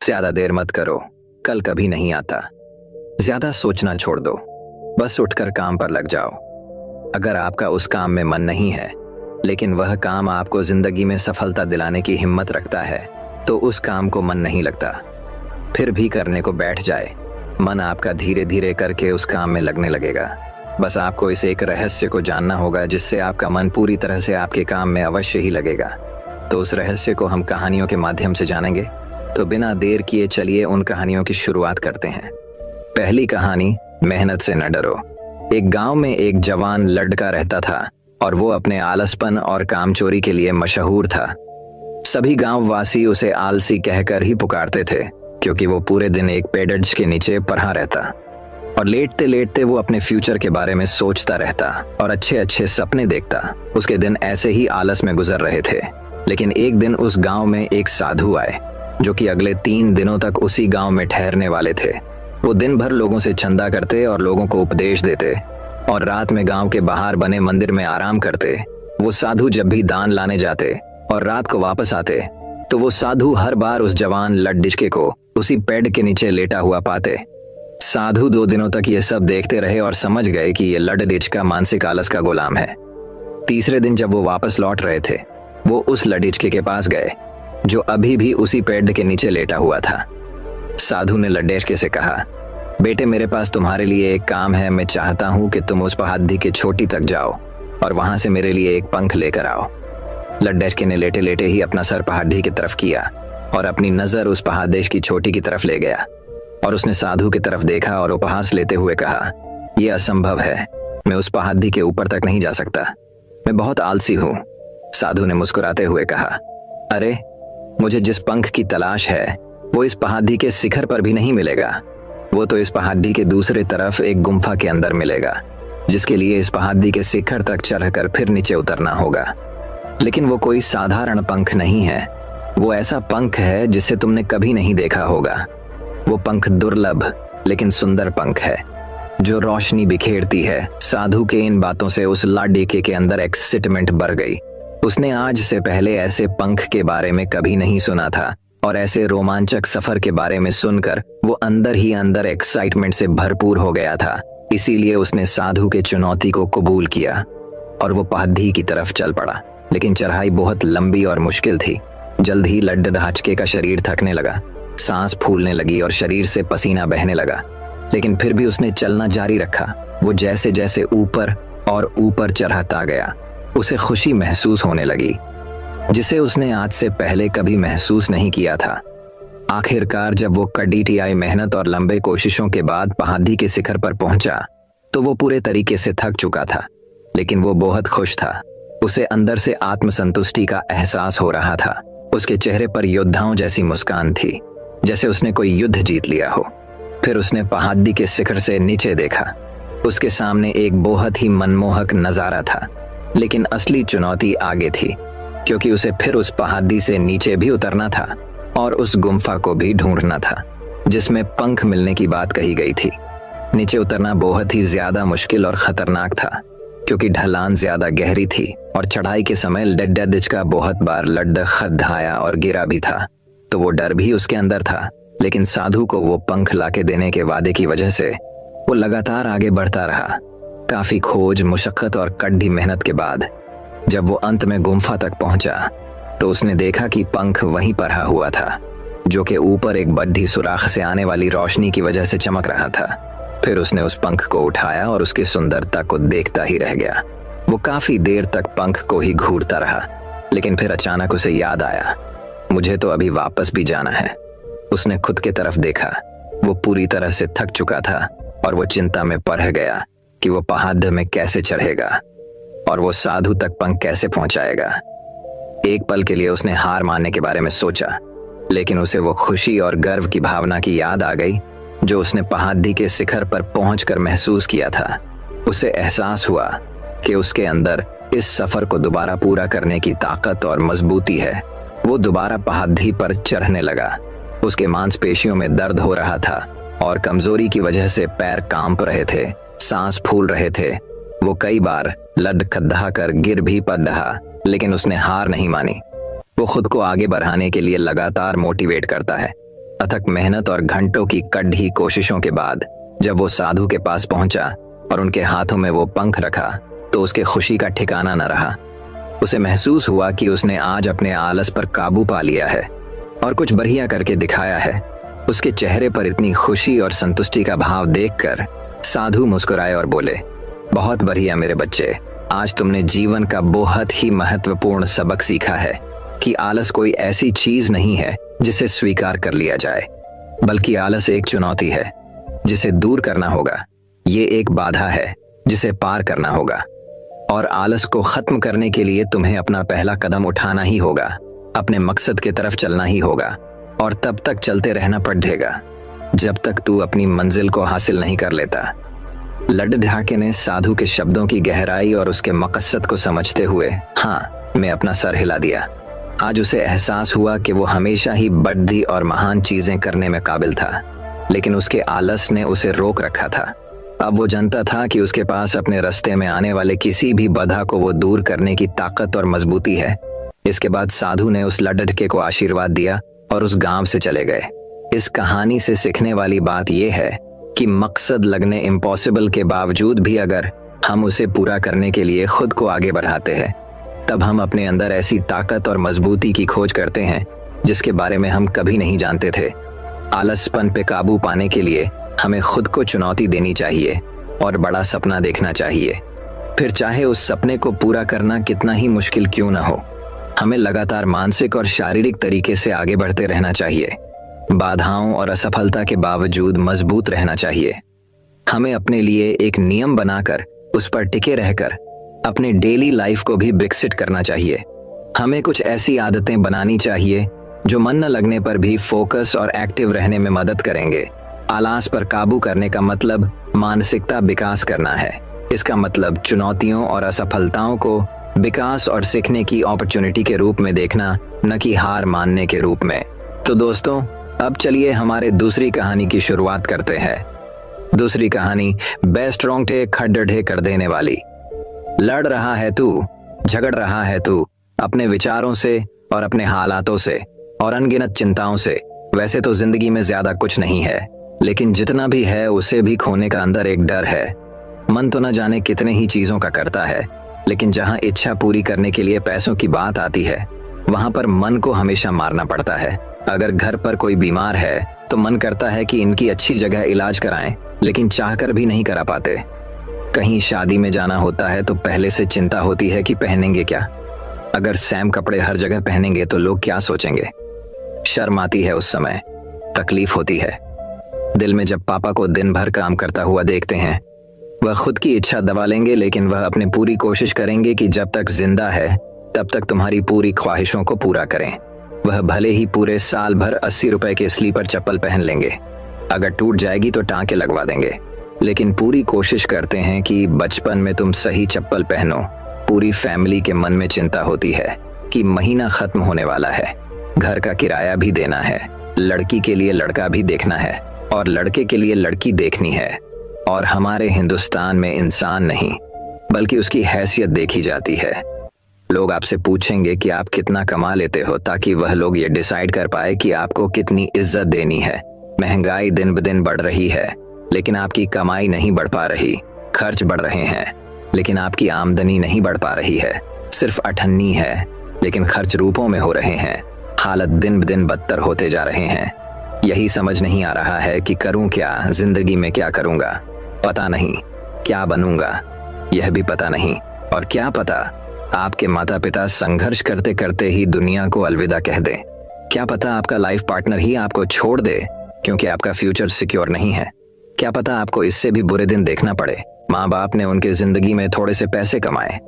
ज्यादा देर मत करो, कल कभी नहीं आता। ज्यादा सोचना छोड़ दो, बस उठकर काम पर लग जाओ। अगर आपका उस काम में मन नहीं है, लेकिन वह काम आपको जिंदगी में सफलता दिलाने की हिम्मत रखता है, तो उस काम को मन नहीं लगता। फिर भी करने को बैठ जाए, मन आपका धीरे धीरे करके उस काम में लगने लगेगा। बस आपको इस एक रहस्य को जानना होगा, जिससे आपका मन पूरी तरह से आपके काम में अवश्य ही लगेगा। तो उस रहस्य को हम कहानियों के माध्यम से जानेंगे। तो बिना देर किए चलिए उन कहानियों की शुरुआत करते हैं। पहली कहानी, मेहनत से न डरो। एक गांव में एक जवान लड़का रहता था और वो अपने आलसपन और कामचोरी के लिए मशहूर था। सभी गांववासी उसे आलसी कहकर ही पुकारते थे, क्योंकि वो पूरे दिन एक पेड़ के नीचे पड़ा रहता और लेटते लेटते वो अपने फ्यूचर के बारे में सोचता रहता और अच्छे अच्छे सपने देखता। उसके दिन ऐसे ही आलस में गुजर रहे थे। लेकिन एक दिन उस गांव में एक साधु आए, जो कि अगले 3 दिनों तक उसी गांव में ठहरने वाले थे। वो दिन भर लोगों से चंदा करते और लोगों को उपदेश देते और रात में गांव के बाहर बने मंदिर में आराम करते। वो साधु जब भी दान लाने जाते और रात को वापस आते, तो वो साधु हर बार उस जवान लड़डिचके को उसी पेड़ के नीचे लेटा हुआ पाते। साधु 2 दिनों तक ये सब देखते रहे और समझ गए कि ये लड़डिचका मानसिक आलस का गुलाम है। तीसरे दिन जब वो वापस लौट रहे थे, वो उस लड़डिचके के पास गए, जो अभी भी उसी पेड़ के नीचे लेटा हुआ था। साधु ने लड्डेचके से कहा, बेटे, मेरे पास तुम्हारे लिए एक काम है। मैं चाहता हूं कि तुम उस पहाड़ी की चोटी तक जाओ और वहां से मेरे लिए एक पंख लेकर आओ। लड्डेचके ने लेटे लेटे ही अपना सर पहाड़ी की तरफ किया और अपनी नजर उस पहाड़ी की चोटी की तरफ ले गया और उसने साधु की तरफ देखा और उपहास लेते हुए कहा, यह असंभव है, मैं उस पहाड़ी के ऊपर तक नहीं जा सकता, मैं बहुत आलसी हूँ। साधु ने मुस्कुराते हुए कहा, अरे, मुझे जिस पंख की तलाश है वो इस पहाड़ी के शिखर पर भी नहीं मिलेगा। वो तो इस पहाड़ी के दूसरे तरफ एक गुम्फा के अंदर मिलेगा, जिसके लिए इस पहाड़ी के शिखर तक चढ़कर फिर नीचे उतरना होगा। लेकिन वो कोई साधारण पंख नहीं है, वो ऐसा पंख है जिसे तुमने कभी नहीं देखा होगा। वो पंख दुर्लभ लेकिन सुंदर पंख है, जो रोशनी बिखेरती है। साधु के इन बातों से उस लाडीके के अंदर एक्साइटमेंट बढ़ गई। उसने आज से पहले ऐसे पंख के बारे में कभी नहीं सुना था और ऐसे रोमांचक सफर के बारे में सुनकर वो अंदर ही अंदर एक्साइटमेंट से भरपूर हो गया था। इसीलिए उसने साधु के चुनौती को कबूल किया और वो पहाड़ी की तरफ चल पड़ा। लेकिन चढ़ाई बहुत लंबी और मुश्किल थी। जल्द ही लड्डहाचके का शरीर थकने लगा, सांस फूलने लगी और शरीर से पसीना बहने लगा। लेकिन फिर भी उसने चलना जारी रखा। वो जैसे जैसे ऊपर और ऊपर चढ़ता गया, उसे खुशी महसूस होने लगी, जिसे उसने आज से पहले कभी महसूस नहीं किया था। आखिरकार जब वो कड़ी मेहनत और लंबे कोशिशों के बाद पहाड़ी के शिखर पर पहुंचा, तो वो पूरे तरीके से थक चुका था, लेकिन वो बहुत खुश था। उसे अंदर से आत्मसंतुष्टि का एहसास हो रहा था। उसके चेहरे पर योद्धाओं जैसी मुस्कान थी, जैसे उसने कोई युद्ध जीत लिया हो। फिर उसने पहाड़ी के शिखर से नीचे देखा। उसके सामने एक बहुत ही मनमोहक नजारा था, लेकिन असली चुनौती आगे थी, क्योंकि उसे फिर उस पहाड़ी से नीचे भी उतरना था और उस गुम्फा को भी ढूंढना था, जिसमें पंख मिलने की बात कही गई थी। नीचे उतरना बहुत ही ज्यादा मुश्किल और खतरनाक था, क्योंकि ढलान ज्यादा गहरी थी और चढ़ाई के समय लड्डडिचका बहुत बार लड्ड खद्दाया और गिरा भी था। तो वो डर भी उसके अंदर था। लेकिन साधु को वो पंख लाके देने के वादे की वजह से वो लगातार आगे बढ़ता रहा। काफी खोज, मुशक्कत और कड़ी मेहनत के बाद जब वो अंत में गुम्फा तक पहुंचा, तो उसने देखा कि पंख वहीं पड़ा हुआ था, जो कि ऊपर एक बड्ढी सुराख से आने वाली रोशनी की वजह से चमक रहा था। फिर उसने उस पंख को उठाया और उसकी सुंदरता को देखता ही रह गया। वो काफी देर तक पंख को ही घूरता रहा, लेकिन फिर अचानक उसे याद आया, मुझे तो अभी वापस भी जाना है। उसने खुद के तरफ देखा। वो पूरी तरह से थक चुका था और वो चिंता में पड़ गया कि वो पहाड़ में कैसे चढ़ेगा और वो साधु तक पंख कैसे पहुंचाएगा। एक पल के लिए उसने हार मानने के बारे में सोचा, लेकिन उसे वो खुशी और गर्व की भावना की याद आ गई, जो उसने पहाड़ी के शिखर पर पहुंचकर महसूस किया था। उसे एहसास हुआ कि उसके अंदर इस सफर को दोबारा पूरा करने की ताकत और मजबूती है। वो दोबारा पहाड़ी पर चढ़ने लगा। उसके मांसपेशियों में दर्द हो रहा था और कमजोरी की वजह से पैर कांप रहे थे, सांस फूल रहे थे। वो कई बार लड खद्दा कर गिर भी पड़ रहा, लेकिन उसने हार नहीं मानी। वो खुद को आगे बढ़ाने के लिए लगातार मोटिवेट करता है। अथक मेहनत और घंटों की कड़ी कोशिशों के बाद जब वो साधु के पास पहुंचा और उनके हाथों में वो पंख रखा तो उसके खुशी का ठिकाना न रहा। उसे महसूस हुआ कि उसने आज अपने आलस पर काबू पा लिया है और कुछ बढ़िया करके दिखाया है। उसके चेहरे पर इतनी खुशी और संतुष्टि का भाव देखकर साधु मुस्कुराए और बोले, बहुत बढ़िया मेरे बच्चे, आज तुमने जीवन का बहुत ही महत्वपूर्ण सबक सीखा है कि आलस कोई ऐसी चीज नहीं है जिसे स्वीकार कर लिया जाए, बल्कि आलस एक चुनौती है जिसे दूर करना होगा। ये एक बाधा है जिसे पार करना होगा और आलस को खत्म करने के लिए तुम्हें अपना पहला कदम उठाना ही होगा, अपने मकसद की तरफ चलना ही होगा और तब तक चलते रहना पड़ेगा जब तक तू अपनी मंजिल को हासिल नहीं कर लेता। लड्डू ढाके ने साधु के शब्दों की गहराई और उसके मकसद को समझते हुए हाँ में अपना सर हिला दिया। आज उसे एहसास हुआ कि वो हमेशा ही बड़ी और महान चीजें करने में काबिल था, लेकिन उसके आलस ने उसे रोक रखा था। अब वो जानता था कि उसके पास अपने रास्ते में आने वाले किसी भी बाधा को वो दूर करने की ताकत और मजबूती है। इसके बाद साधु ने उस लड्डू को आशीर्वाद दिया और उस गांव से चले गए। इस कहानी से सीखने वाली बात यह है कि मकसद लगने इम्पॉसिबल के बावजूद भी अगर हम उसे पूरा करने के लिए खुद को आगे बढ़ाते हैं, तब हम अपने अंदर ऐसी ताकत और मजबूती की खोज करते हैं जिसके बारे में हम कभी नहीं जानते थे। आलसपन पे काबू पाने के लिए हमें खुद को चुनौती देनी चाहिए और बड़ा सपना देखना चाहिए। फिर चाहे उस सपने को पूरा करना कितना ही मुश्किल क्यों ना हो, हमें लगातार मानसिक और शारीरिक तरीके से आगे बढ़ते रहना चाहिए। बाधाओं और असफलता के बावजूद मजबूत रहना चाहिए। हमें अपने लिए एक नियम बनाकर उस पर टिके रहकर अपने डेली लाइफ को भी विकसित करना चाहिए। हमें कुछ ऐसी आदतें बनानी चाहिए जो मन न लगने पर भी फोकस और एक्टिव रहने में मदद करेंगे। आलस पर काबू करने का मतलब मानसिकता विकास करना है। इसका मतलब चुनौतियों और असफलताओं को विकास और सीखने की अपॉर्चुनिटी के रूप में देखना, न कि हार मानने के रूप में। तो दोस्तों, अब चलिए हमारे दूसरी कहानी की शुरुआत करते हैं। दूसरी कहानी बेस्ट रोंगटे खड़े कर देने वाली। लड़ रहा है तू, झगड़ रहा है तू अपने विचारों से और अपने हालातों से और अनगिनत चिंताओं से। वैसे तो जिंदगी में ज्यादा कुछ नहीं है, लेकिन जितना भी है उसे भी खोने का अंदर एक डर है। मन तो न जाने कितने ही चीजों का करता है, लेकिन जहां इच्छा पूरी करने के लिए पैसों की बात आती है, वहां पर मन को हमेशा मारना पड़ता है। अगर घर पर कोई बीमार है तो मन करता है कि इनकी अच्छी जगह इलाज कराएं, लेकिन चाहकर भी नहीं करा पाते। कहीं शादी में जाना होता है तो पहले से चिंता होती है कि पहनेंगे क्या। अगर सेम कपड़े हर जगह पहनेंगे तो लोग क्या सोचेंगे। शर्म आती है उस समय, तकलीफ होती है दिल में जब पापा को दिन भर काम करता हुआ देखते हैं। वह खुद की इच्छा दबा लेंगे, लेकिन वह अपनी पूरी कोशिश करेंगे कि जब तक जिंदा है तब तक तुम्हारी पूरी ख्वाहिशों को पूरा करें। वह भले ही पूरे साल भर 80 रुपए के स्लीपर चप्पल पहन लेंगे, अगर टूट जाएगी तो टांके लगवा देंगे, लेकिन पूरी कोशिश करते हैं कि बचपन में तुम सही चप्पल पहनो। पूरी फैमिली के मन में चिंता होती है कि महीना खत्म होने वाला है, घर का किराया भी देना है, लड़की के लिए लड़का भी देखना है और लड़के के लिए लड़की देखनी है। और हमारे हिंदुस्तान में इंसान नहीं बल्कि उसकी हैसियत देखी जाती है। लोग आपसे पूछेंगे कि आप कितना कमा लेते हो, ताकि वह लोग ये डिसाइड कर पाए कि आपको कितनी इज्जत देनी है। महंगाई दिन ब दिन बढ़ रही है, लेकिन आपकी कमाई नहीं बढ़ पा रही। खर्च बढ़ रहे हैं, लेकिन आपकी आमदनी नहीं बढ़ पा रही है। सिर्फ अठन्नी है, लेकिन खर्च रूपों में हो रहे हैं। हालत दिन ब दिन बदतर होते जा रहे हैं। यही समझ नहीं आ रहा है कि करूं क्या, जिंदगी में क्या करूंगा, पता नहीं क्या बनूंगा, यह भी पता नहीं। और क्या पता आपके माता पिता संघर्ष करते करते ही दुनिया को अलविदा कह दें। क्या पता आपका लाइफ पार्टनर ही आपको छोड़ दे क्योंकि आपका फ्यूचर सिक्योर नहीं है। क्या पता आपको इससे भी बुरे दिन देखना पड़े। माँ बाप ने उनके जिंदगी में थोड़े से पैसे कमाए,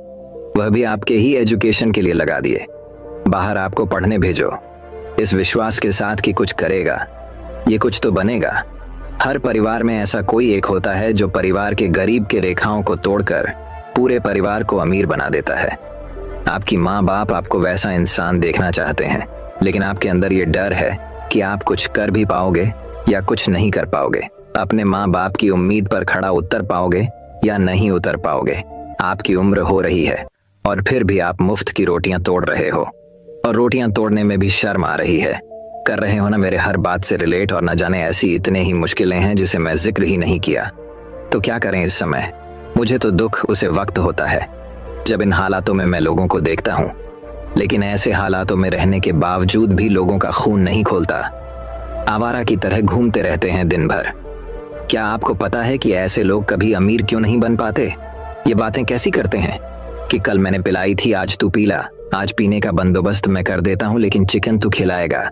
वह भी आपके ही एजुकेशन के लिए लगा दिए। बाहर आपको पढ़ने भेजो इस विश्वास के साथ कि कुछ करेगा, ये कुछ तो बनेगा। हर परिवार में ऐसा कोई एक होता है जो परिवार के गरीब के रेखाओं को तोड़कर पूरे परिवार को अमीर बना देता है। आपकी माँ बाप आपको वैसा इंसान देखना चाहते हैं, लेकिन आपके अंदर ये डर है कि आप कुछ कर भी पाओगे या कुछ नहीं कर पाओगे। अपने माँ बाप की उम्मीद पर खड़ा उतर पाओगे या नहीं उतर पाओगे। आपकी उम्र हो रही है और फिर भी आप मुफ्त की रोटियां तोड़ रहे हो, और रोटियां तोड़ने में भी शर्म आ रही है। कर रहे हो ना मेरे हर बात से रिलेट, और न जाने ऐसी इतने ही मुश्किलें हैं जिसे मैं जिक्र ही नहीं किया। तो क्या करें इस समय? मुझे तो दुख उसे वक्त होता है जब इन हालातों में मैं लोगों को देखता हूँ, लेकिन ऐसे हालातों में रहने के बावजूद भी लोगों का खून नहीं खोलता। आवारा की तरह घूमते रहते हैं दिन भर। क्या आपको पता है कि ऐसे लोग कभी अमीर क्यों नहीं बन पाते? ये बातें कैसी करते हैं कि कल मैंने पिलाई थी, आज तू पी ला, आज पीने का बंदोबस्त मैं कर देता हूँ लेकिन चिकन तू खिलाएगा।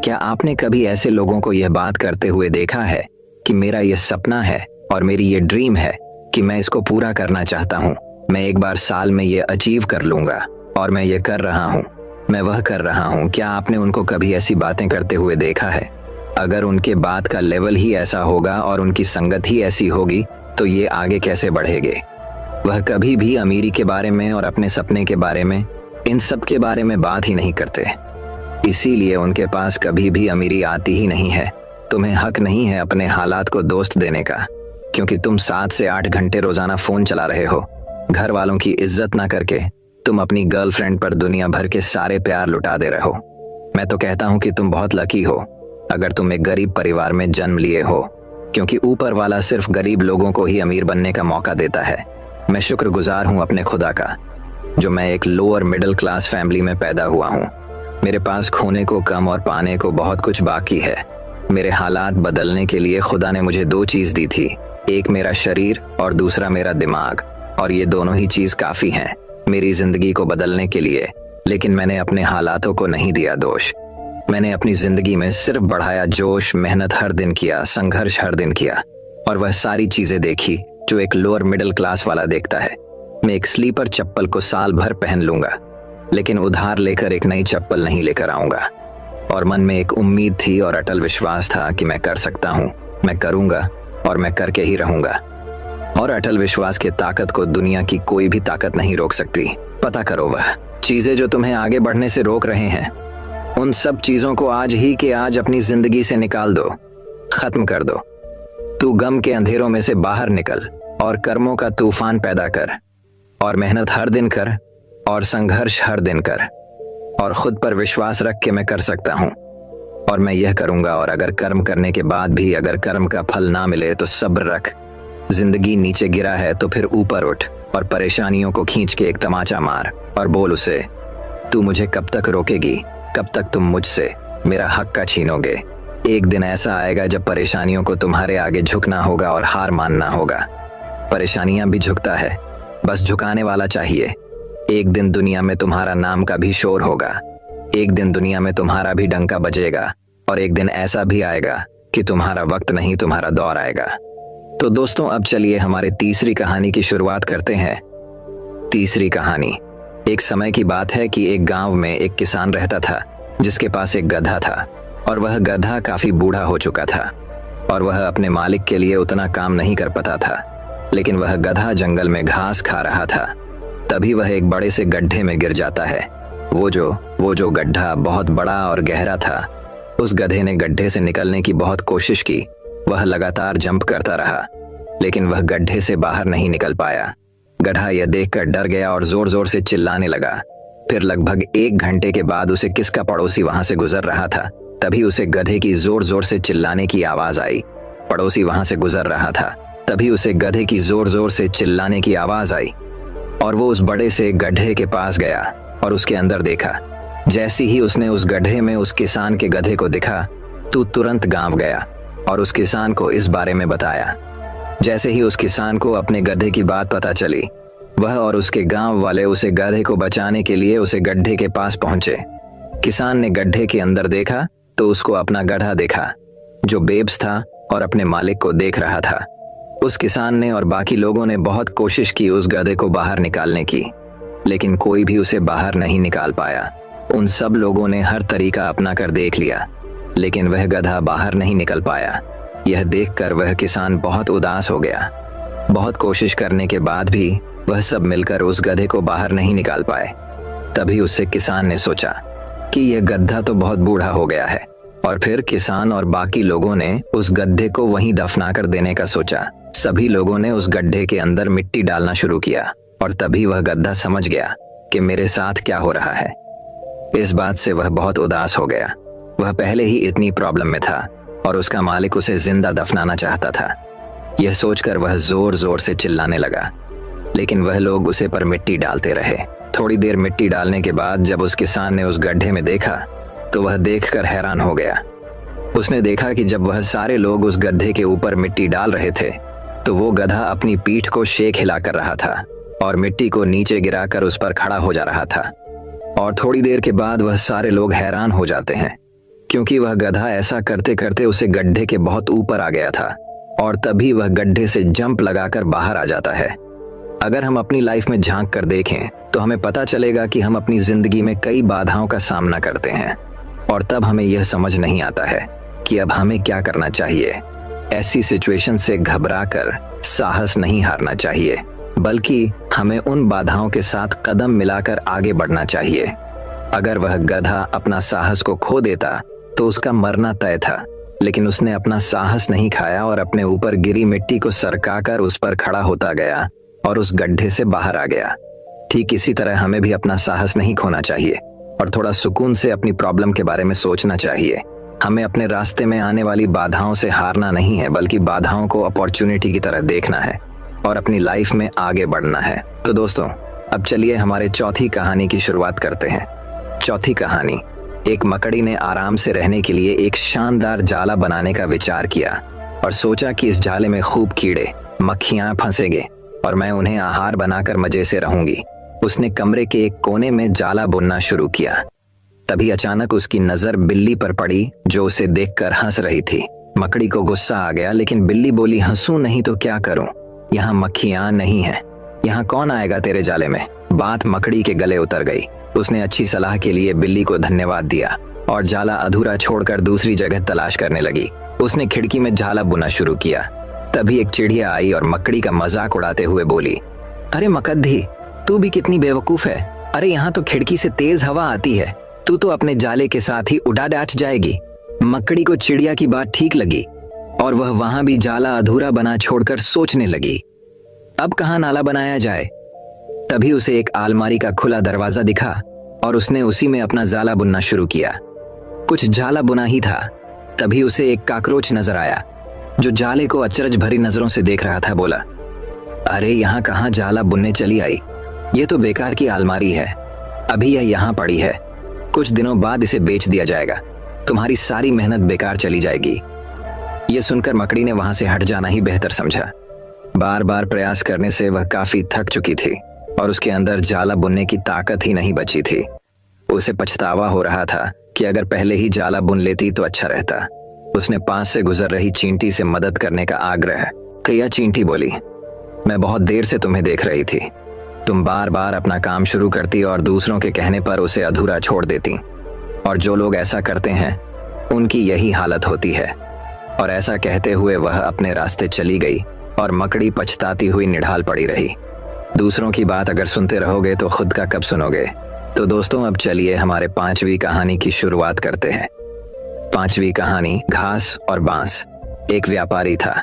क्या आपने कभी ऐसे लोगों को यह बात करते हुए देखा है कि मेरा यह सपना है और मेरी ये ड्रीम है कि मैं इसको पूरा करना चाहता हूँ, मैं एक बार साल में ये अचीव कर लूंगा और मैं ये कर रहा हूँ, मैं वह कर रहा हूँ? क्या आपने उनको कभी ऐसी बातें करते हुए देखा है? अगर उनके बात का लेवल ही ऐसा होगा और उनकी संगत ही ऐसी होगी तो ये आगे कैसे बढ़ेंगे? वह कभी भी अमीरी के बारे में और अपने सपने के बारे में, इन सब के बारे में बात ही नहीं करते। इसीलिए उनके पास कभी भी अमीरी आती ही नहीं है। तुम्हें हक नहीं है अपने हालात को दोस्त देने का, क्योंकि तुम 7 से 8 घंटे रोजाना फोन चला रहे हो। घर वालों की इज्जत ना करके तुम अपनी गर्लफ्रेंड पर दुनिया भर के सारे प्यार लुटा दे रहे हो। मैं तो कहता हूँ कि तुम बहुत लकी हो अगर तुम एक गरीब परिवार में जन्म लिए हो, क्योंकि ऊपर वाला सिर्फ गरीब लोगों को ही अमीर बनने का मौका देता है। मैं शुक्रगुजार हूँ अपने खुदा का जो मैं एक लोअर मिडिल क्लास फैमिली में पैदा हुआ हूँ। मेरे पास खोने को कम और पाने को बहुत कुछ बाकी है। मेरे हालात बदलने के लिए खुदा ने मुझे 2 चीज दी थी, एक मेरा शरीर और दूसरा मेरा दिमाग, और ये दोनों ही चीज काफी हैं मेरी जिंदगी को बदलने के लिए। लेकिन मैंने अपने हालातों को नहीं दिया दोष। मैंने अपनी जिंदगी में सिर्फ बढ़ाया जोश, मेहनत हर दिन किया, संघर्ष हर दिन किया, और वह सारी चीजें देखी जो एक लोअर मिडिल क्लास वाला देखता है। मैं एक स्लीपर चप्पल को साल भर पहन लूंगा, लेकिन उधार लेकर एक नई चप्पल नहीं लेकर आऊंगा। और मन में एक उम्मीद थी और अटल विश्वास था कि मैं कर सकता हूँ, मैं करूंगा और मैं करके ही रहूंगा। और अटल विश्वास की ताकत को दुनिया की कोई भी ताकत नहीं रोक सकती। पता करो वह चीजें जो तुम्हें आगे बढ़ने से रोक रहे हैं, उन सब चीजों को आज ही के आज अपनी जिंदगी से निकाल दो, खत्म कर दो। तू गम के अंधेरों में से बाहर निकल और कर्मों का तूफान पैदा कर, और मेहनत हर दिन कर और संघर्ष हर दिन कर, और खुद पर विश्वास रख के मैं कर सकता हूँ और मैं यह करूंगा। और अगर कर्म करने के बाद भी अगर कर्म का फल ना मिले तो सब्र रख। जिंदगी नीचे गिरा है तो फिर ऊपर उठ और परेशानियों को खींच के एक तमाचा मार और बोल उसे, तू मुझे कब तक रोकेगी? कब तक तुम मुझसे मेरा हक का छीनोगे? एक दिन ऐसा आएगा जब परेशानियों को तुम्हारे आगे झुकना होगा और हार मानना होगा। परेशानियां भी झुकता है, बस झुकाने वाला चाहिए। एक दिन दुनिया में तुम्हारा नाम का भी शोर होगा, एक दिन दुनिया में तुम्हारा भी डंका बजेगा, और एक दिन ऐसा भी आएगा कि तुम्हारा वक्त नहीं तुम्हारा दौर आएगा। तो दोस्तों, अब चलिए हमारी तीसरी कहानी की शुरुआत करते हैं। तीसरी कहानी। एक समय की बात है कि एक गांव में एक किसान रहता था जिसके पास एक गधा था, और वह गधा काफी बूढ़ा हो चुका था और वह अपने मालिक के लिए उतना काम नहीं कर पाता था। लेकिन वह गधा जंगल में घास खा रहा था, तभी वह एक बड़े से गड्ढे में गिर जाता है। वो जो गड्ढा बहुत बड़ा और गहरा था। उस गधे ने गड्ढे से निकलने की बहुत कोशिश की। वह लगातार जंप करता रहा, लेकिन वह गड्ढे से बाहर नहीं निकल पाया। गधा यह देखकर डर गया और जोर जोर से चिल्लाने लगा। फिर लगभग 1 घंटे के बाद उसे किसका पड़ोसी वहां से गुजर रहा था, तभी उसे गधे की जोर जोर से चिल्लाने की आवाज आई। पड़ोसी वहां से गुजर रहा था, तभी उसे गधे की जोर जोर से चिल्लाने की आवाज आई, और वो उस बड़े से गड्ढे के पास गया और उसके अंदर देखा। जैसे ही उसने उस गड्ढे में उस किसान के गधे को दिखा, तो तुरंत गांव गया और उस किसान को इस बारे में बताया। जैसे ही उस किसान को अपने गधे की बात पता चली, वह और उसके गांव वाले उसे गधे को बचाने के लिए उसे गड्ढे के पास पहुंचे। किसान ने गड्ढे के अंदर देखा तो उसको अपना गधा देखा जो बेबस था और अपने मालिक को देख रहा था। उस किसान ने और बाकी लोगों ने बहुत कोशिश की उस गधे को बाहर निकालने की, लेकिन कोई भी उसे बाहर नहीं निकाल पाया। उन सब लोगों ने हर तरीका अपना कर देख लिया, लेकिन वह गधा बाहर नहीं निकल पाया। यह देखकर वह किसान बहुत उदास हो गया। बहुत कोशिश करने के बाद भी वह सब मिलकर उस गधे को बाहर नहीं निकाल पाए। तभी उससे किसान ने सोचा कि यह गधा तो बहुत बूढ़ा हो गया है, और फिर किसान और बाकी लोगों ने उस गड्ढे को वहीं दफना कर देने का सोचा। सभी लोगों ने उस गड्ढे के अंदर मिट्टी डालना शुरू किया, और तभी वह गधा समझ गया कि मेरे साथ क्या हो रहा है। इस बात से वह बहुत उदास हो गया। वह पहले ही इतनी प्रॉब्लम में था और उसका मालिक उसे जिंदा दफनाना चाहता था। यह सोचकर वह जोर जोर से चिल्लाने लगा, लेकिन वह लोग उसे पर मिट्टी डालते रहे। थोड़ी देर मिट्टी डालने के बाद जब उस किसान ने उस गड्ढे में देखा तो वह देखकर हैरान हो गया। उसने देखा कि जब वह सारे लोग उस गड्ढे के ऊपर मिट्टी डाल रहे थे तो वो गधा अपनी पीठ को शेक हिला कर रहा था और मिट्टी को नीचे गिराकर उस पर खड़ा हो जा रहा था। और थोड़ी देर के बाद वह सारे लोग हैरान हो जाते हैं, क्योंकि वह गधा ऐसा करते करते उसे गड्ढे के बहुत ऊपर आ गया था और तभी वह गड्ढे से जंप लगाकर बाहर आ जाता है। अगर हम अपनी लाइफ में झांक कर देखें तो हमें पता चलेगा कि हम अपनी जिंदगी में कई बाधाओं का सामना करते हैं और तब हमें यह समझ नहीं आता है कि अब हमें क्या करना चाहिए। ऐसी सिचुएशन से घबराकर साहस नहीं हारना चाहिए, बल्कि हमें उन बाधाओं के साथ कदम मिलाकर आगे बढ़ना चाहिए। अगर वह गधा अपना साहस को खो देता तो उसका मरना तय था, लेकिन उसने अपना साहस नहीं खाया और अपने ऊपर गिरी मिट्टी को सरकाकर उस पर खड़ा होता गया और उस गड्ढे से बाहर आ गया। ठीक इसी तरह हमें भी अपना साहस नहीं खोना चाहिए और थोड़ा सुकून से अपनी प्रॉब्लम के बारे में सोचना चाहिए। हमें अपने रास्ते में आने वाली बाधाओं से हारना नहीं है, बल्कि बाधाओं को अपॉर्चुनिटी की तरह देखना है और अपनी लाइफ में आगे बढ़ना है। तो दोस्तों, अब चलिए हमारे चौथी कहानी की शुरुआत करते हैं। चौथी कहानी, एक मकड़ी ने आराम से रहने के लिए एक शानदार जाला बनाने का विचार किया और सोचा कि इस जाले में खूब कीड़े मक्खियां फंसेंगे और मैं उन्हें आहार बनाकर मजे से रहूंगी। उसने कमरे के एक कोने में जाला बुनना शुरू किया। तभी अचानक उसकी नजर बिल्ली पर पड़ी, जो उसे देखकर हंस रही थी। मकड़ी को गुस्सा आ गया, लेकिन बिल्ली बोली, हंसूं नहीं तो क्या करूं? यहाँ मक्खियां नहीं हैं। यहाँ कौन आएगा तेरे जाले में? बात मकड़ी के गले उतर गई। उसने अच्छी सलाह के लिए बिल्ली को धन्यवाद दिया और जाला अधूरा छोड़कर दूसरी जगह तलाश करने लगी। उसने खिड़की में जाला बुना शुरू किया। तभी एक चिड़िया आई और मकड़ी का मजाक उड़ाते हुए बोली, अरे मकद्दी, तू भी कितनी बेवकूफ है। अरे यहाँ तो खिड़की से तेज हवा आती है, तू तो अपने जाले के साथ ही उड़ा डाच जाएगी। मकड़ी को चिड़िया की बात ठीक लगी और वह वहां भी जाला अधूरा बना छोड़कर सोचने लगी, अब कहाँ नाला बनाया जाए। तभी उसे एक अलमारी का खुला दरवाजा दिखा और उसने उसी में अपना जाला बुनना शुरू किया। कुछ जाला बुना ही था, तभी उसे एक काकरोच नजर आया, जो जाले को अचरज भरी नजरों से देख रहा था। बोला, अरे यहाँ कहाँ जाला बुनने चली आई? ये तो बेकार की अलमारी है, अभी यह यहाँ पड़ी है, कुछ दिनों बाद इसे बेच दिया जाएगा, तुम्हारी सारी मेहनत बेकार चली जाएगी। ये सुनकर मकड़ी ने वहां से हट जाना ही बेहतर समझा। बार बार प्रयास करने से वह काफी थक चुकी थी और उसके अंदर जाला बुनने की ताकत ही नहीं बची थी। उसे पछतावा हो रहा था कि अगर पहले ही जाला बुन लेती तो अच्छा रहता। उसने पास से गुजर रही चींटी से मदद करने का आग्रह किया। चींटी बोली, मैं बहुत देर से तुम्हें देख रही थी, तुम बार बार अपना काम शुरू करती और दूसरों के कहने पर उसे अधूरा छोड़ देती, और जो लोग ऐसा करते हैं उनकी यही हालत होती है। और ऐसा कहते हुए वह अपने रास्ते चली गई और मकड़ी पछताती हुई निढाल पड़ी रही। दूसरों की बात अगर सुनते रहोगे तो खुद का कब सुनोगे। तो दोस्तों, अब चलिए हमारे पांचवी कहानी की शुरुआत करते हैं। पांचवी कहानी, घास और बांस। एक व्यापारी था।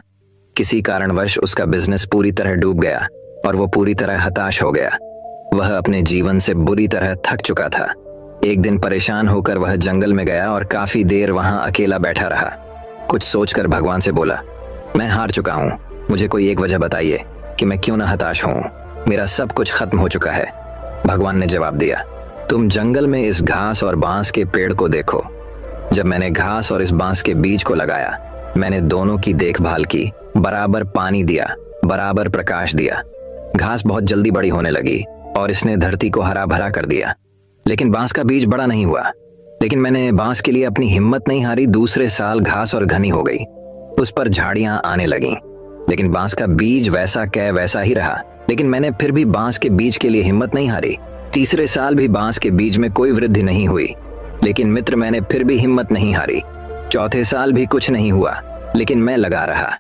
किसी कारणवश उसका बिजनेस पूरी तरह डूब गया और वो पूरी तरह हताश हो गया। वह अपने जीवन से बुरी तरह थक चुका था। एक दिन परेशान होकर वह जंगल में गया और काफी देर वहां अकेला बैठा रहा। कुछ सोचकर भगवान से बोला, मैं हार चुका हूँ, मुझे कोई एक वजह बताइए कि मैं क्यों ना हताश हूँ। मेरा सब कुछ खत्म हो चुका है। भगवान ने जवाब दिया, तुम जंगल में इस घास और बांस के पेड़ को देखो। जब मैंने घास और इस बांस के बीज को लगाया, मैंने दोनों की देखभाल की, बराबर पानी दिया, बराबर प्रकाश दिया। घास बहुत जल्दी बड़ी होने लगी और इसने धरती को हरा भरा कर दिया, लेकिन बांस का बीज बड़ा नहीं हुआ। लेकिन मैंने बांस के लिए अपनी हिम्मत नहीं हारी। दूसरे साल घास और घनी हो गई, उस पर झाड़ियां आने लगीं, लेकिन बांस का बीज वैसा कै वैसा ही रहा। लेकिन मैंने फिर भी बांस के बीज के लिए हिम्मत नहीं हारी। तीसरे साल भी बांस के बीज में कोई वृद्धि नहीं हुई, लेकिन मित्र मैंने फिर भी हिम्मत नहीं हारी। चौथे साल भी कुछ नहीं हुआ, लेकिन मैं लगा रहा।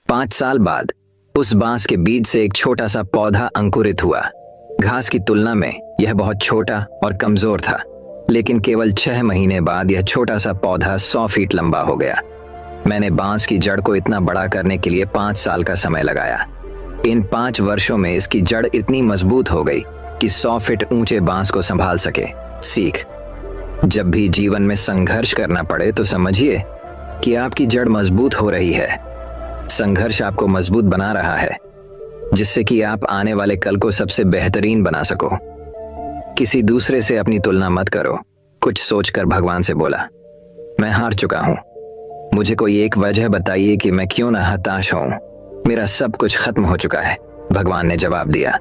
5 साल बाद उस बांस के बीज से एक छोटा सा पौधा अंकुरित हुआ। घास की तुलना में यह बहुत छोटा और कमजोर था, लेकिन केवल 6 महीने बाद यह छोटा सा पौधा 100 फीट लंबा हो गया। मैंने बांस की जड़ को इतना बड़ा करने के लिए 5 साल का समय लगाया। इन 5 वर्षों में इसकी जड़ इतनी मजबूत हो गई कि 100 फीट ऊंचे बांस को संभाल सके। सीख, जब भी जीवन में संघर्ष करना पड़े तो समझिए कि आपकी जड़ मजबूत हो रही है। संघर्ष आपको मजबूत बना रहा है, जिससे कि आप आने वाले कल को सबसे बेहतरीन बना सको। किसी दूसरे से अपनी तुलना मत करो। कुछ सोचकर भगवान से बोला, मैं हार चुका हूं। मुझे कोई एक वजह बताइए कि मैं क्यों ना हताश हूं। मेरा सब कुछ खत्म हो चुका है। भगवान ने जवाब दिया,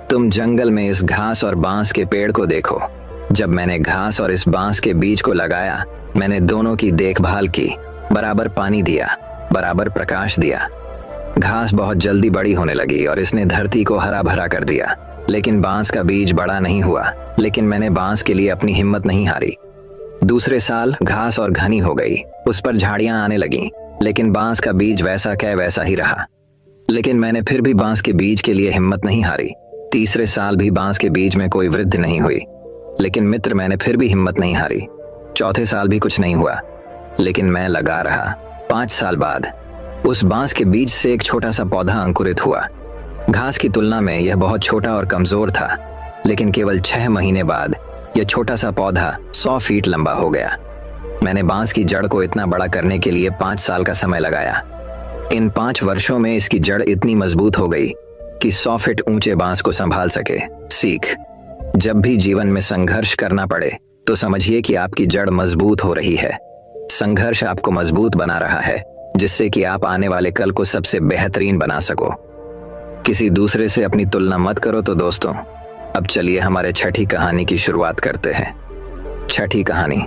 तुम जंगल में इस घास और बांस के पेड़ को देखो। जब मैंने घास और इस बांस के बीज को लगाया, मैंने दोनों की देखभाल की, बराबर पानी दिया, बराबर प्रकाश दिया। घास बहुत जल्दी बड़ी होने लगी और इसने धरती को हरा भरा कर दिया। लेकिन बांस का बीज बड़ा नहीं हुआ, लेकिन मैंने बांस के लिए अपनी हिम्मत नहीं हारी। दूसरे साल घास और घनी हो गई, उस पर झाड़ियां आने लगीं, लेकिन बांस का बीज वैसा क्या वैसा ही रहा। लेकिन मैंने फिर भी बांस के बीज के लिए हिम्मत नहीं हारी। तीसरे साल भी बांस के बीज में कोई वृद्धि नहीं हुई, लेकिन मित्र मैंने फिर भी हिम्मत नहीं हारी। चौथे साल भी कुछ नहीं हुआ, लेकिन मैं लगा रहा। 5 साल बाद उस बांस के बीज से एक छोटा सा पौधा अंकुरित हुआ। घास की तुलना में यह बहुत छोटा और कमजोर था, लेकिन केवल 6 महीने बाद यह छोटा सा पौधा 100 फीट लंबा हो गया। मैंने बांस की जड़ को इतना बड़ा करने के लिए 5 साल का समय लगाया। इन 5 वर्षों में इसकी जड़ इतनी मजबूत हो गई कि 100 फीट ऊंचे बांस को संभाल सके। सीख, जब भी जीवन में संघर्ष करना पड़े तो समझिए कि आपकी जड़ मजबूत हो रही है। संघर्ष आपको मजबूत बना रहा है, जिससे कि आप आने वाले कल को सबसे बेहतरीन बना सको। किसी दूसरे से अपनी तुलना मत करो। तो दोस्तों, अब चलिए हमारे छठी कहानी की शुरुआत करते हैं। छठी कहानी।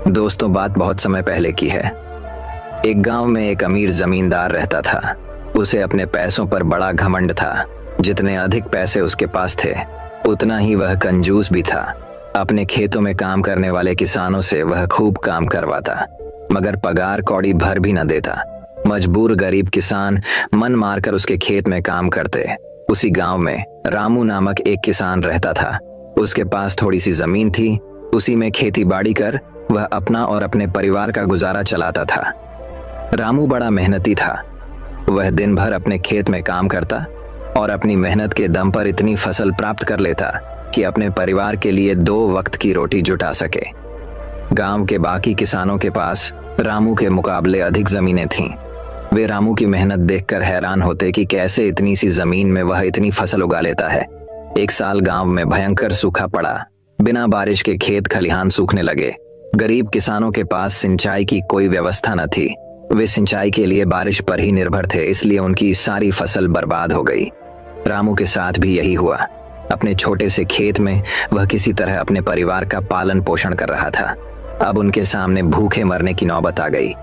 दोस्तों, बात बहुत समय पहले की है। एक गांव में एक अमीर जमींदार रहता था। उसे अपने पैसों पर बड़ा घमंड था। जितने अधिक पैसे उसके पास थे, उतना ही वह कंजूस भी था। अपने खेतों में काम करने वाले किसानों से वह खूब काम करवाता, मगर पगार कौड़ी भर भी न देता। मजबूर गरीब किसान मन मारकर उसके खेत में काम करते। उसी गांव में रामू नामक एक किसान रहता था। उसके पास थोड़ी सी जमीन थी। उसी में खेती बाड़ी कर वह अपना और अपने परिवार का गुजारा चलाता था। रामू बड़ा मेहनती था। वह दिन भर अपने खेत में काम करता और अपनी मेहनत के दम पर इतनी फसल प्राप्त कर लेता कि अपने परिवार के लिए 2 वक्त की रोटी जुटा सके। गांव के बाकी किसानों के पास रामू के मुकाबले अधिक जमीनें थीं। वे रामू की मेहनत देखकर हैरान होते कि कैसे इतनी सी जमीन में वह इतनी फसल उगा लेता है। एक साल गांव में भयंकर सूखा पड़ा। बिना बारिश के खेत खलिहान सूखने लगे। गरीब किसानों के पास सिंचाई की कोई व्यवस्था न थी। वे सिंचाई के लिए बारिश पर ही निर्भर थे, इसलिए उनकी सारी फसल बर्बाद हो गई। रामू के साथ भी यही हुआ। अपने छोटे से खेत में वह किसी तरह अपने परिवार का पालन पोषण कर रहा था। अब उनके सामने भूखे मरने की नौबत आ गई।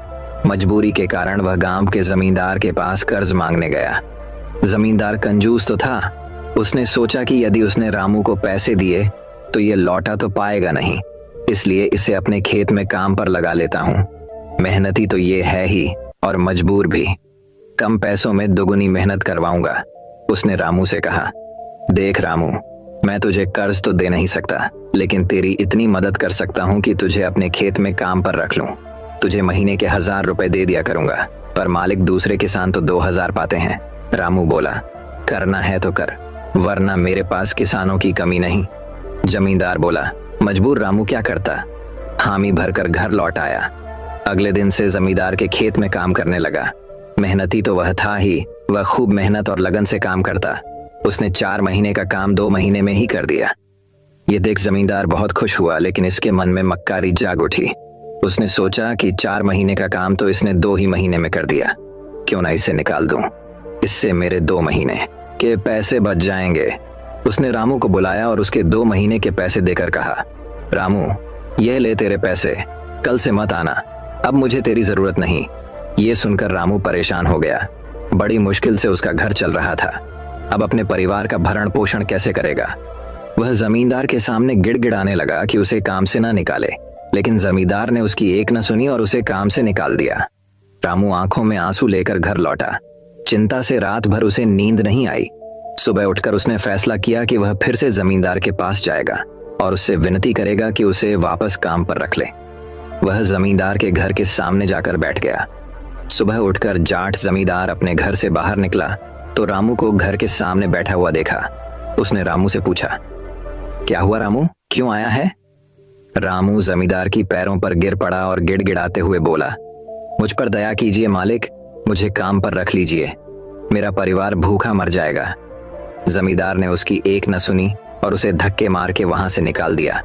मजबूरी के कारण वह गांव के जमींदार के पास कर्ज मांगने गया। जमींदार कंजूस तो था। उसने सोचा कि यदि उसने रामू को पैसे दिए तो ये लौटा तो पाएगा नहीं, इसलिए इसे अपने खेत में काम पर लगा लेता हूँ। मेहनती तो ये है ही और मजबूर भी। कम पैसों में दोगुनी मेहनत करवाऊंगा। उसने रामू से कहा, देख रामू, मैं तुझे कर्ज तो दे नहीं सकता, लेकिन तेरी इतनी मदद कर सकता हूँ कि तुझे अपने खेत में काम पर रख लूं। तुझे महीने के 1000 रुपए दे दिया करूंगा, पर मालिक दूसरे किसान तो 2000 पाते हैं। रामू बोला, करना है तो कर, वरना मेरे पास किसानों की कमी नहीं। जमींदार बोला। मजबूर रामू क्या करता, हामी भरकर घर लौट आया। अगले दिन से जमींदार के खेत में काम करने लगा। मेहनती तो वह था ही, वह खूब मेहनत और लगन से काम करता। उसने 4 महीने का काम 2 महीने में ही कर दिया। ये देख जमींदार बहुत खुश हुआ, लेकिन इसके मन में मक्कारी जाग उठी। उसने सोचा कि 4 महीने का काम तो इसने 2 ही महीने में कर दिया, क्यों ना इसे निकाल दूं। इससे मेरे 2 महीने के पैसे बच जाएंगे। उसने रामू को बुलाया और उसके 2 महीने के पैसे देकर कहा, रामू, ये ले तेरे पैसे, कल से मत आना, अब मुझे तेरी जरूरत नहीं। ये सुनकर रामू परेशान हो गया। बड़ी मुश्किल से उसका घर चल रहा था। अब अपने परिवार का भरण पोषण कैसे करेगा। वह जमींदार के सामने गिड़गिड़ाने लगा कि उसे काम से ना निकाले, लेकिन जमींदार ने उसकी एक न सुनी और उसे काम से निकाल दिया। रामू आंखों में आंसू लेकर घर लौटा। चिंता से रात भर उसे नींद नहीं आई। सुबह उठकर उसने फैसला किया कि वह फिर से जमींदार के पास जाएगा और उससे विनती करेगा कि उसे वापस काम पर रख ले। वह जमींदार के घर के सामने जाकर बैठ गया। सुबह उठकर जाट जमींदार अपने घर से बाहर निकला तो रामू को घर के सामने बैठा हुआ देखा। उसने रामू से पूछा, क्या हुआ रामू, क्यों आया है। रामू जमींदार की पैरों पर गिर पड़ा और गिड़गिड़ाते हुए बोला, मुझ पर दया कीजिए मालिक, मुझे काम पर रख लीजिए, मेरा परिवार भूखा मर जाएगा। जमींदार ने उसकी एक न सुनी और उसे धक्के मार के वहां से निकाल दिया।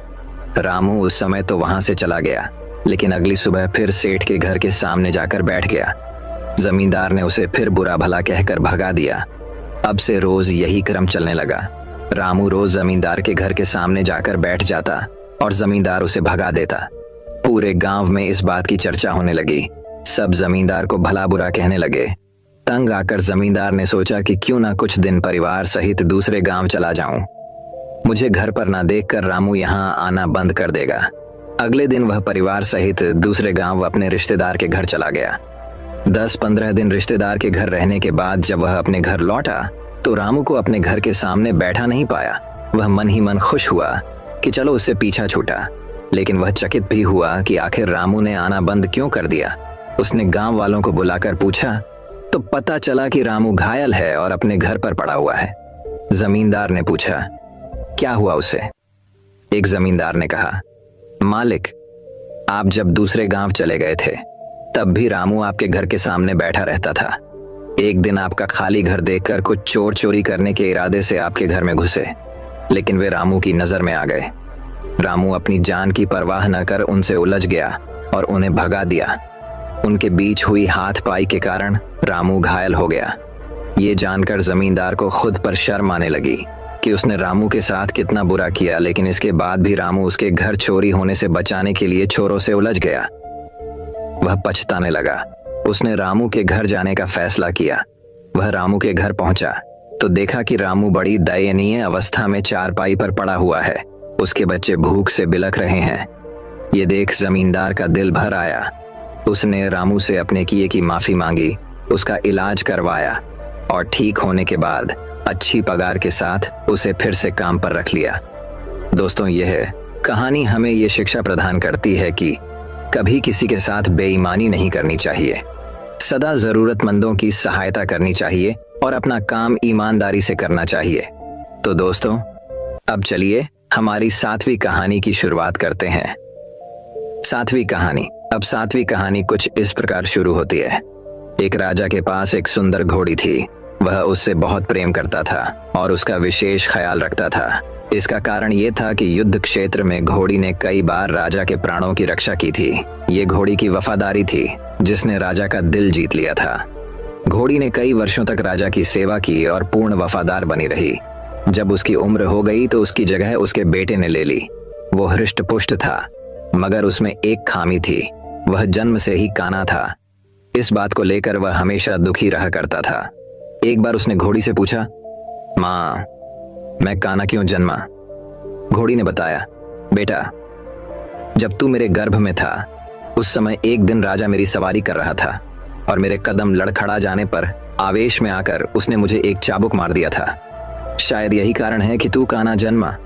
रामू उस समय तो वहां से चला गया, लेकिन अगली सुबह फिर सेठ के घर के सामने जाकर बैठ गया। जमींदार ने उसे फिर बुरा भला कहकर भगा दिया। अब से रोज यही क्रम चलने लगा। रामू रोज जमींदार के घर के सामने जाकर बैठ जाता और जमींदार उसे भगा देता। पूरे गांव में इस बात की चर्चा होने लगी। सब जमींदार को भला बुरा कहने लगे। तंग आकर जमींदार ने सोचा कि क्यों ना कुछ दिन परिवार सहित दूसरे गांव चला जाऊं। मुझे घर पर ना देखकर रामू यहाँ आना बंद कर देगा। अगले दिन वह परिवार सहित दूसरे गांव अपने रिश्तेदार के घर चला गया। 10-15 दिन रिश्तेदार के घर रहने के बाद जब वह अपने घर लौटा तो रामू को अपने घर के सामने बैठा नहीं पाया। वह मन ही मन खुश हुआ कि चलो उससे पीछा छूटा, लेकिन वह चकित भी हुआ कि आखिर रामू ने आना बंद क्यों कर दिया। उसने गांव वालों को बुलाकर पूछा तो पता चला कि रामू घायल है और अपने घर पर पड़ा हुआ है। जमींदार ने पूछा, क्या हुआ उसे? एक जमींदार ने कहा, मालिक, आप जब दूसरे गांव चले गए थे तब भी रामू आपके घर के सामने बैठा रहता था। एक दिन आपका खाली घर देखकर कुछ चोर चोरी करने के इरादे से आपके घर में घुसे, लेकिन वे रामू की नजर में आ गए। रामू अपनी जान की परवाह न कर उनसे उलझ गया और उन्हें भगा दिया। उनके बीच हुई हाथपाई के कारण रामू घायल हो गया। ये जानकर जमींदार को खुद पर शर्म आने लगी कि उसने रामू के साथ कितना बुरा किया, लेकिन इसके बाद भी रामू उसके घर चोरी होने से बचाने के लिए चोरों से उलझ गया। वह पछताने लगा। उसने रामू के घर जाने का फैसला किया। वह रामू के घर पहुंचा तो देखा कि रामू बड़ी दयनीय अवस्था में चारपाई पर पड़ा हुआ है। उसके बच्चे भूख से बिलख रहे हैं। ये देख जमींदार का दिल भर आया। उसने रामू से अपने किए की माफी मांगी, उसका इलाज करवाया और ठीक होने के बाद अच्छी पगार के साथ उसे फिर से काम पर रख लिया। दोस्तों, यह कहानी हमें ये शिक्षा प्रदान करती है कि कभी किसी के साथ बेईमानी नहीं करनी चाहिए। सदा जरूरतमंदों की सहायता करनी चाहिए और अपना काम ईमानदारी से करना चाहिए। तो दोस्तों, अब चलिए हमारी 7वीं कहानी की शुरुआत करते हैं। 7वीं कहानी। अब 7वीं कहानी कुछ इस प्रकार शुरू होती है। एक राजा के पास एक सुंदर घोड़ी थी। वह उससे बहुत प्रेम करता था और उसका विशेष ख्याल रखता था। इसका कारण ये था कि युद्ध क्षेत्र में घोड़ी ने कई बार राजा के प्राणों की रक्षा की थी। ये घोड़ी की वफादारी थी जिसने राजा का दिल जीत लिया था। घोड़ी ने कई वर्षों तक राजा की सेवा की और पूर्ण वफादार बनी रही। जब उसकी उम्र हो गई तो उसकी जगह उसके बेटे ने ले ली। वो हृष्ट पुष्ट था, मगर उसमें एक खामी थी, वह जन्म से ही काना था। इस बात को लेकर वह हमेशा दुखी रहा करता था। एक बार उसने घोड़ी से पूछा, माँ, मैं काना क्यों जन्मा? घोड़ी ने बताया, बेटा, जब तू मेरे गर्भ में था उस समय एक दिन राजा मेरी सवारी कर रहा था और मेरे कदम लड़खड़ा जाने पर आवेश में आकर उसने मुझे एक चाबुक मार दिया था। शायद यही कारण है कि तू काना जन्मा।